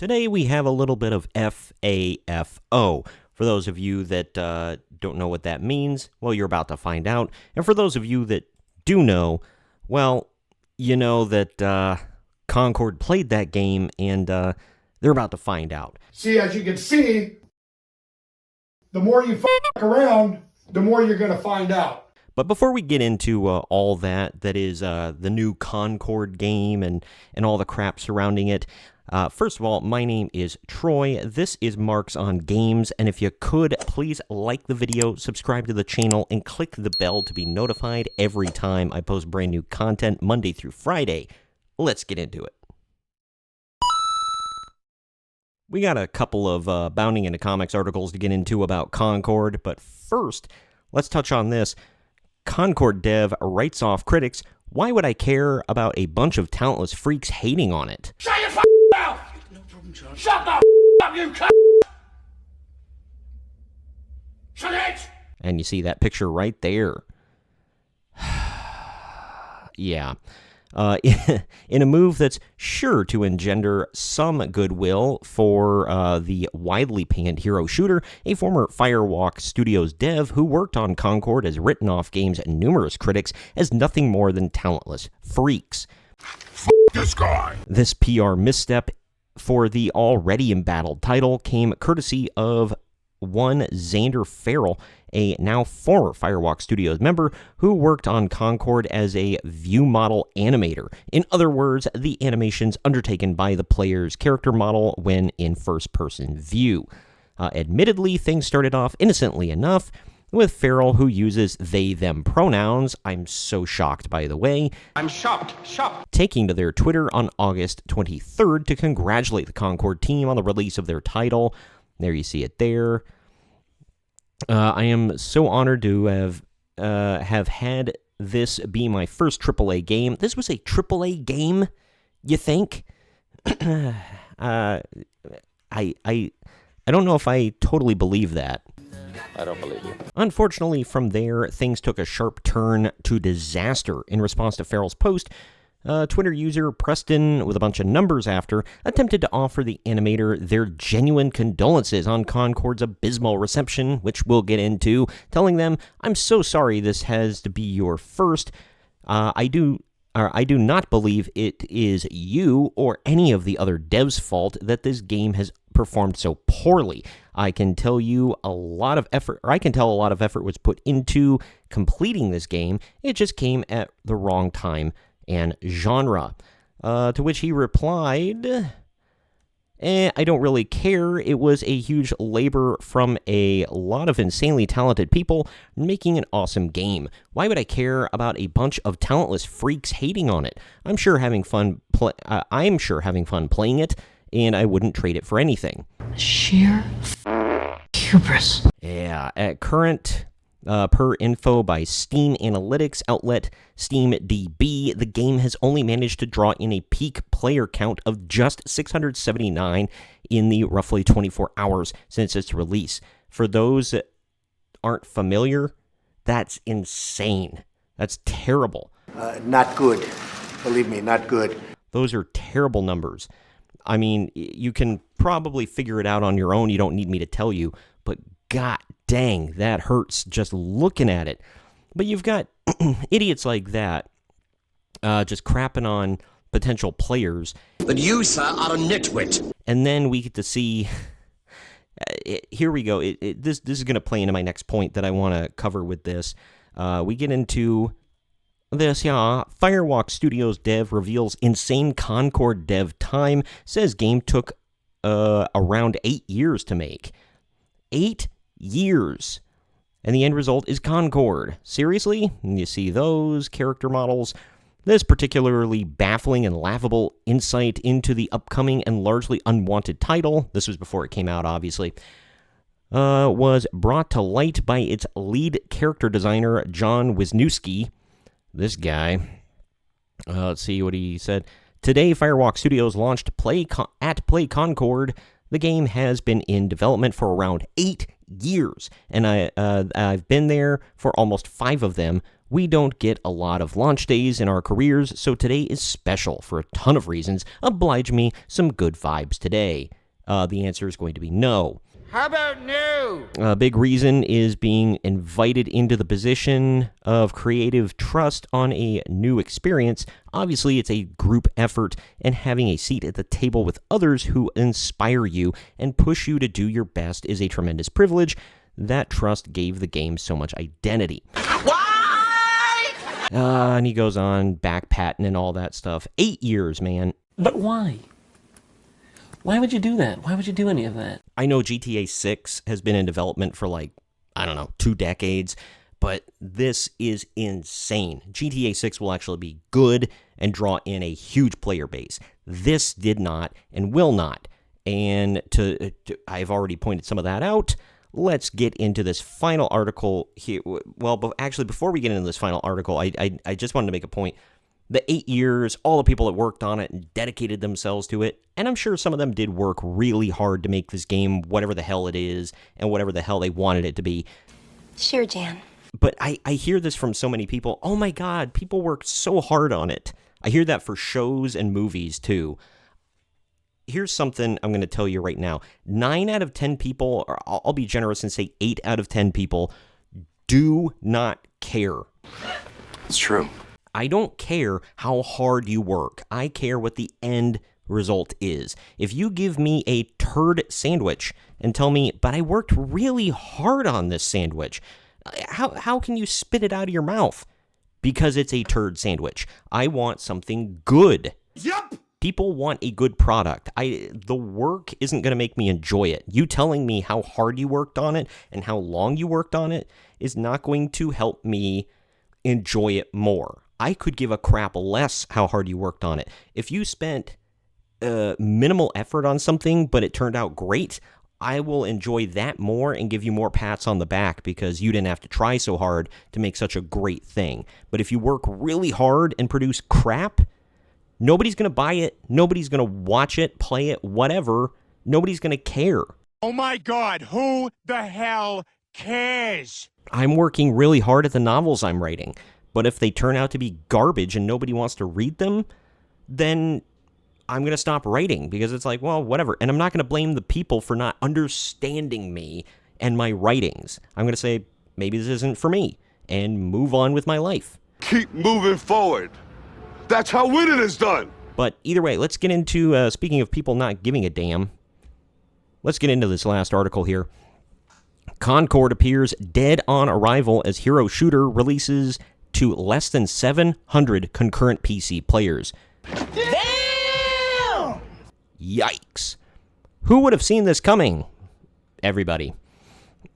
Today we have a little bit of FAFO. For those of you that don't know what that means, well, you're about to find out. And for those of you that do know, well, you know that Concord played that game, and they're about to find out. See, as you can see, the more you fuck around, the more you're going to find out. But before we get into all that is the new Concord game and all the crap surrounding it, first of all, my name is Troy. This is Marks on Games, and if you could, please like the video, subscribe to the channel, and click the bell to be notified every time I post brand new content Monday through Friday. Let's get into it. We got a couple of Bounding into Comics articles to get into about Concord, but first, let's touch on this. Concord dev writes off critics. Why would I care about a bunch of talentless freaks hating on it? Shut your mouth! No problem, John. Shut the up, you cunt! Shut it! And you see that picture right there. Yeah. In a move that's sure to engender some goodwill for the widely panned hero shooter, a former Firewalk Studios dev who worked on Concord has written off game's numerous critics as nothing more than talentless freaks. This guy! This PR misstep for the already embattled title came courtesy of one Xander Farrell, a now former Firewalk Studios member who worked on Concord as a view model animator. In other words, the animations undertaken by the player's character model when in first-person view. Admittedly, things started off innocently enough, with Farrell, who uses they-them pronouns, I'm so shocked, by the way, I'm shocked, taking to their Twitter on August 23rd to congratulate the Concord team on the release of their title. There you see it there. I am so honored to have had this be my first AAA game. This was a AAA game, you think? I don't know if I totally believe that. I don't believe you. Unfortunately, from there, things took a sharp turn to disaster. In response to Farrell's post, Twitter user Preston, with a bunch of numbers after, attempted to offer the animator their genuine condolences on Concord's abysmal reception, which we'll get into, telling them, I'm so sorry this has to be your first. I do not believe it is you or any of the other devs' fault that this game has performed so poorly. I can tell a lot of effort was put into completing this game. It just came at the wrong time and genre. To which he replied, I don't really care. It was a huge labor from a lot of insanely talented people making an awesome game. Why would I care about a bunch of talentless freaks hating on it? I'm sure having fun playing it, and I wouldn't trade it for anything. Sheer hubris. Yeah, at current... per info by Steam analytics outlet SteamDB, the game has only managed to draw in a peak player count of just 679 in the roughly 24 hours since its release. For those that aren't familiar, that's insane. That's terrible. Not good. Believe me, not good. Those are terrible numbers. I mean, you can probably figure it out on your own. You don't need me to tell you, but God dang, that hurts just looking at it. But you've got idiots like that just crapping on potential players. But you, sir, are a nitwit. And then we get to see... here we go. This is going to play into my next point that I want to cover with this. We get into this, yeah. Firewalk Studios dev reveals insane Concord dev time. Says game took around 8 years to make. 8 years. And the end result is Concord. Seriously? And you see those character models. This particularly baffling and laughable insight into the upcoming and largely unwanted title, this was before it came out, obviously, was brought to light by its lead character designer, John Wisniewski. This guy. Let's see what he said. Today, Firewalk Studios launched Play Concord. The game has been in development for around 8 years, and I've been there for almost 5 of them, We don't get a lot of launch days in our careers, so today is special for a ton of reasons. Oblige me some good vibes today. The answer is going to be no. How about no? A big reason is being invited into the position of creative trust on a new experience. Obviously, it's a group effort, and having a seat at the table with others who inspire you and push you to do your best is a tremendous privilege. That trust gave the game so much identity. And he goes on, backpatting and all that stuff. 8 years, man. But why? Why would you do that? Why would you do any of that? I know GTA 6 has been in development for 2 decades, but this is insane. GTA 6 will actually be good and draw in a huge player base. This did not and will not. And I've already pointed some of that out. Let's get into this final article here. Well, actually, before we get into this final article, I just wanted to make a point. The 8 years, all the people that worked on it and dedicated themselves to it, and I'm sure some of them did work really hard to make this game whatever the hell it is and whatever the hell they wanted it to be. Sure, Jan. But I hear this from so many people. Oh my God, people worked so hard on it. I hear that for shows and movies too. Here's something I'm going to tell you right now. 9 out of 10 people, or I'll be generous and say 8 out of 10 people, do not care. It's true. I don't care how hard you work. I care what the end result is. If you give me a turd sandwich and tell me, but I worked really hard on this sandwich, how can you spit it out of your mouth? Because it's a turd sandwich. I want something good. Yup! People want a good product. The work isn't going to make me enjoy it. You telling me how hard you worked on it and how long you worked on it is not going to help me enjoy it more. I could give a crap less how hard you worked on it. If you spent minimal effort on something, but it turned out great, I will enjoy that more and give you more pats on the back because you didn't have to try so hard to make such a great thing. But if you work really hard and produce crap, nobody's going to buy it. Nobody's going to watch it, play it, whatever. Nobody's going to care. Oh my God, who the hell cares? I'm working really hard at the novels I'm writing. But if they turn out to be garbage and nobody wants to read them, then I'm going to stop writing because it's like, well, whatever. And I'm not going to blame the people for not understanding me and my writings. I'm going to say, maybe this isn't for me and move on with my life. Keep moving forward. That's how winning is done. But either way, let's get into, speaking of people not giving a damn, let's get into this last article here. Concord appears dead on arrival as hero shooter releases to less than 700 concurrent PC players. Damn! Yikes. Who would have seen this coming? Everybody.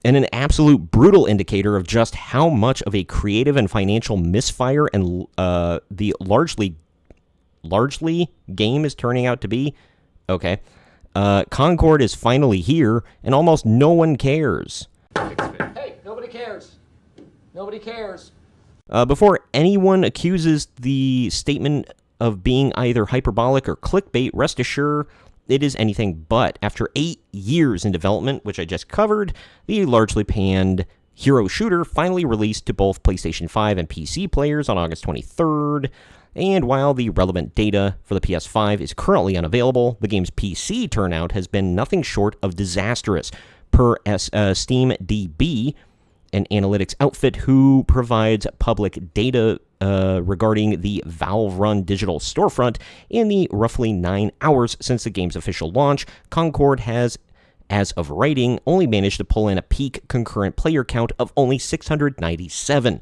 And an absolute brutal indicator of just how much of a creative and financial misfire and the largely game is turning out to be. Okay. Concord is finally here, and almost no one cares. Hey, nobody cares. Nobody cares. Before anyone accuses the statement of being either hyperbolic or clickbait, rest assured it is anything but. After 8 years in development, which I just covered, the largely panned hero shooter finally released to both PlayStation 5 and PC players on August 23rd. And while the relevant data for the PS5 is currently unavailable, the game's PC turnout has been nothing short of disastrous. Per SteamDB, an analytics outfit who provides public data regarding the Valve-run digital storefront, in the roughly 9 hours since the game's official launch, Concord has, as of writing, only managed to pull in a peak concurrent player count of only 697.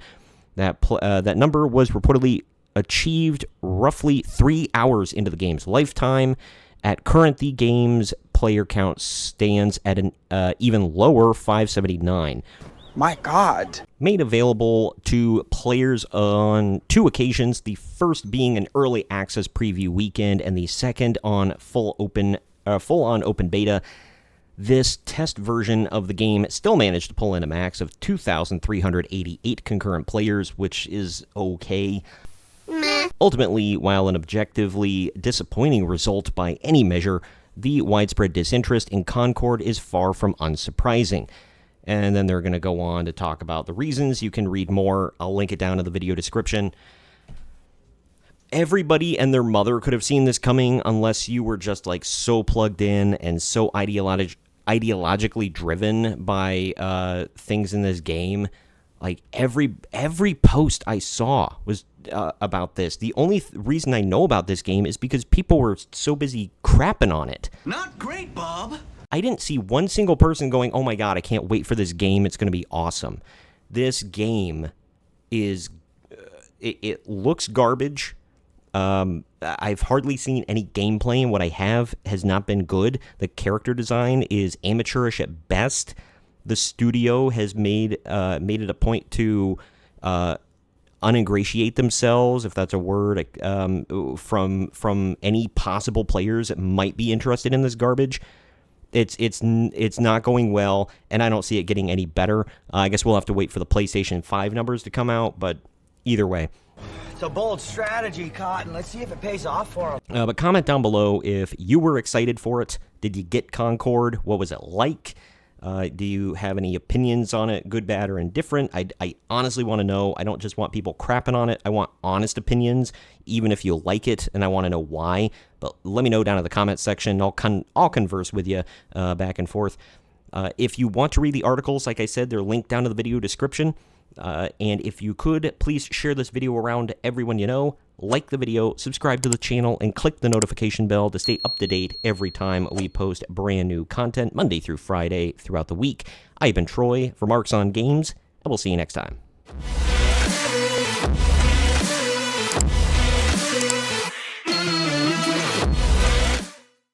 That number was reportedly achieved roughly 3 hours into the game's lifetime. At current, the game's player count stands at an even lower 579. My God. Made available to players on 2 occasions, the first being an early access preview weekend and the second on full-on open beta. This test version of the game still managed to pull in a max of 2,388 concurrent players, which is okay. Ultimately, while an objectively disappointing result by any measure, the widespread disinterest in Concord is far from unsurprising. And then they're going to go on to talk about the reasons. You can read more. I'll link it down in the video description. Everybody and their mother could have seen this coming unless you were just like so plugged in and so ideologically driven by things in this game. Like every post I saw was about this. The only reason I know about this game is because people were so busy crapping on it. Not great, Bob. I didn't see one single person going, "Oh my god, I can't wait for this game. It's going to be awesome." This game is it looks garbage. I've hardly seen any gameplay, and what I have has not been good. The character design is amateurish at best. The studio has made it a point to uningratiate themselves, if that's a word, from any possible players that might be interested in this garbage. It's not going well, and I don't see it getting any better. I guess we'll have to wait for the PlayStation 5 numbers to come out, but either way. It's a bold strategy, Cotton. Let's see if it pays off for him. But comment down below if you were excited for it. Did you get Concord? What was it like? Do you have any opinions on it, good, bad, or indifferent? I honestly want to know. I don't just want people crapping on it. I want honest opinions, even if you like it, and I want to know why. But let me know down in the comments section. I'll converse with you back and forth. If you want to read the articles, like I said, they're linked down in the video description. And if you could, please share this video around to everyone you know, like the video, subscribe to the channel, and click the notification bell to stay up to date every time we post brand new content, Monday through Friday throughout the week. I've been Troy for Marks on Games, and we'll see you next time.